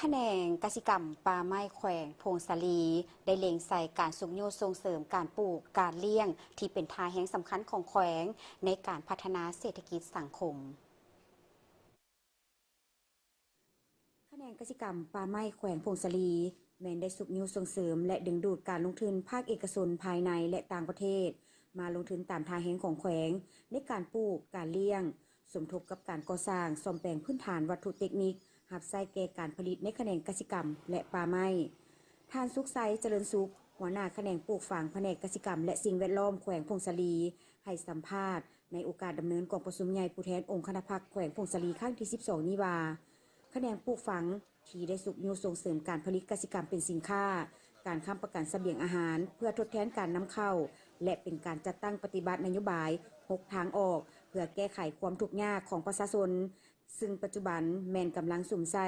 แขนงกสิกรรมป่าไม้แขวงพงศาลีได้เล็งใส่การสุขโยส่งเสริมการปลูกการเลี้ยงที่เป็นท่าแห่งสำคัญของแขวงในการพัฒนาเศรษฐกิจสังคมแขนงกสิกรรมป่าไม้แขวงพงศาลีแม้นได้สุขโยส่งเสริมและดึงดูดการลงทุนภาคเอกชนภายในและต่างประเทศมาลงทุนตามท่าแห่งของแขวงในการปลูกการเลี้ยงสมทบกับการก่อสร้างซ่อมแปลงพื้นฐานวัตถุเทคนิคหับไส้แก่การผลิตในแขนงกสิกรรมและป่าไม้ท่านสุขไซเจริญสุขหัวหน้าแขนงปลูกฝังแผนกกสิกรรมและสิ่งแวดล้อมแขวงพงศาลีให้สัมภาษณ์ในโอกาสดำเนินกองประชุมใหญ่ผู้แทนองค์คณะพรรคแขวงพงศาลีครั้งที่12นี้ว่าแขนงปลูกฝังที่ได้สุขโยส่งเสริมการผลิตกสิกรรมเป็นสินค้าการค้ำประกันเสบียงอาหารเพื่อทดแทนการนำเข้าและเป็นการจัดตั้งปฏิบัตินโยบาย6ทางออกเพื่อแก้ไขความทุกข์ยากของประชาชนซึ่งปัจจุบันแม่นกำลังสุ่มใส่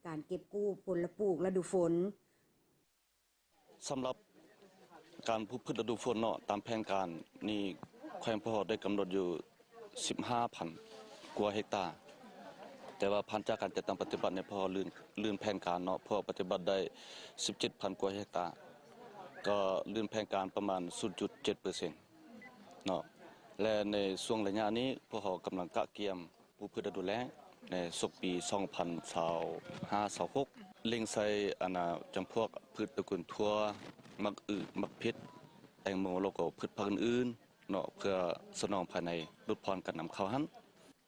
การเก็บกู้ผลปลูกฤดูฝนสำหรับการปลูกพืชฤดูฝนเนาะตามแผนการนี่แขวงพอได้กำหนดอยู่ 15,000 กว่าเฮกตาร์แต่ว่าผ่านจากการจัดตั้งปฏิบัติเนี่ยพอลื่นแผนการเนาะพอปฏิบัติได้ 17,000 กว่าเฮกตาร์ก็ลื่นแผนการประมาณ 0.7% เนาะและในช่วงระยะนี้พวกเขากำลังกะเกียมปลูกพืชฤดูแล้งในศกปี2025-26เล็งใส่จำพวกพืชตระกูลทั่วมักมักเพชรแตงโมแล้วก็พืชพันธุ์อื่นเนาะเพื่อสนองภายในลดพรการนำเข้าหั่น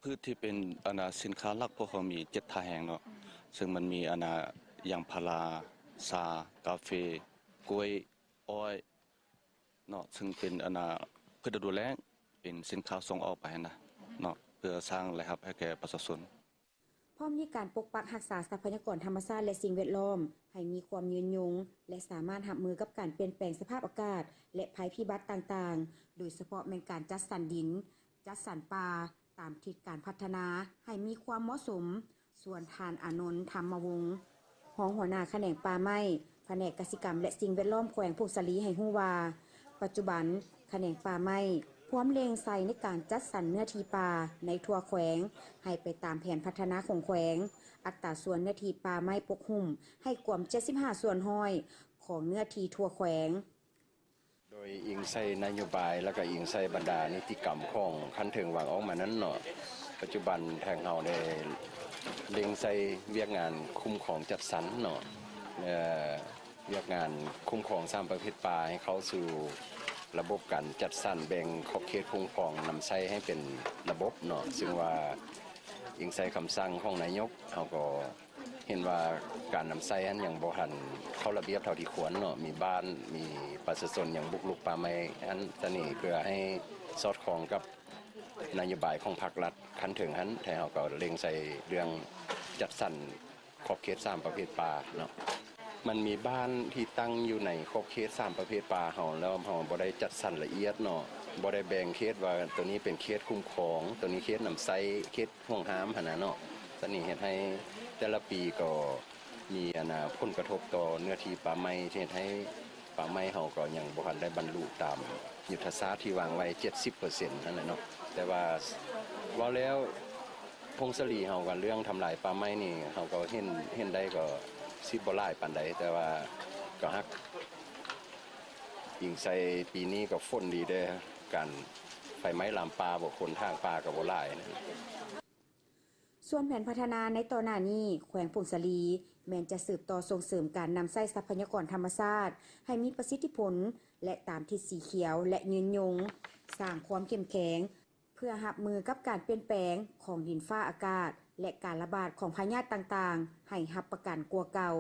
พืชที่เป็นสินค้าหลักพวกเขามี7ท่าแห่งเนาะซึ่งมันมียางพาราชากาแฟกล้วยอ้อยเนาะซึ่งเป็นพืชฤดูแล้งเป็นสินค้าส่งออกไปนะเนาะเพื่อสร้างรายรับให้แก่ประชาชนพร้อมมีการปกปักรักษาทรัพยากรธรรมชาติและสิ่งแวดล้อมให้มีความยืนยงและสามารถรับมือกับการเปลี่ยนแปลงสภาพอากาศและภัยพิบัติต่างๆโดยเฉพาะในการจัดสรรดินจัดสรรป่าตามทิศการพัฒนาให้มีความเหมาะสมส่วนทานอานนท์ธรรมวงศ์รองหัวหน้าแขนงป่าไม้แผนกกสิกรรมและสิ่งแวดล้อมแขวงพงศาลีให้ฮู้ว่าปัจจุบันแขนงป่าไม้พร้อมเล็งใส่ในการจัดสรรเนื้อที่ป่าในทั่วแขวงให้ไปตามแผนพัฒนาของแขวงอัตราส่วนเนื้อที่ป่าไม้ปกหุ้มให้กว่า75ส่วนห้อยของเนื้อที่ทั่วแขวงโดยอิงใส่นโยบายและก็อิงใส่บรรดานิติกรรมของคันถึงวางออกมานั้นเนาะปัจจุบันทางเฮาได้เล็งใส่เวียกงานคุ้มครองจัดสรรเนาะเวียกงานคุ้มครอง3ประเภทป่าให้เข้าสู่ระบบการจัดสรรแบ่งขอบเขตคุ้มครองนำใช้ให้เป็นระบบเนาะซึ่งว่าอิงใส่คำสั่งของนายกเฮาก็เห็นว่าการนำใช้นั้นยังบ่ทันเข้าระเบียบเท่าที่ควรเนาะมีบ้านมีประชาชนยังบุกรุกป่าไม้อันนี้เพื่อให้สอดคล้องกับนโยบายของภาครัฐคันถึงหันแท้เฮาก็เล็งใส่เรื่องจัดสรรขอบเขต3ประเภทป่าเนาะมันมีบ้านที่ตั้งอยู่ในขอบเขต3ประเภทป่าเฮาแล้วเฮาบ่ได้จัดสรรละเอียดเนาะบ่ได้แบ่งเขตว่าตัวนี้เป็นเขตคุ้มครองตัวนี้เขตนำใช้เขตห่วงห้ามหั่นน่ะเนาะตอนนี้เฮ็ดให้แต่ละปีก็มีผลกระทบต่อเนื้อที่ป่าไม้ที่เฮ็ดให้ป่าไม้เฮาก็ยังบ่ทันได้บรรลุตามยุทธศาสตร์ที่วางไว้ 70% นั่นแหละเนาะแต่ว่าแล้วพงศาลีเฮาก็เรื่องทำลายป่าไม้นี่เฮาก็เห็นได้ก็สิบ่หลายปานใดแต่ว่าก็ฮักยิงใส่ปีนี้ก็ฝนดีเด้อการไฟไหม้ลามป่าบ่คนทางป่าก็บ่หลายนะส่วนแผนพัฒนาในต่อหน้านี้แขวงพงศาลีแม้นจะสืบต่อส่งเสริมการนำใช้ทรัพยากรธรรมชาติให้มีประสิทธิผลและตามทิศสีเขียวและยืนยงสร้างความเข้มแข็งเพื่อรับมือกับการเปลี่ยนแปลงของดินฟ้าอากาศและการระบาดของพายุต่างๆให้รับประกันกว่าเก่า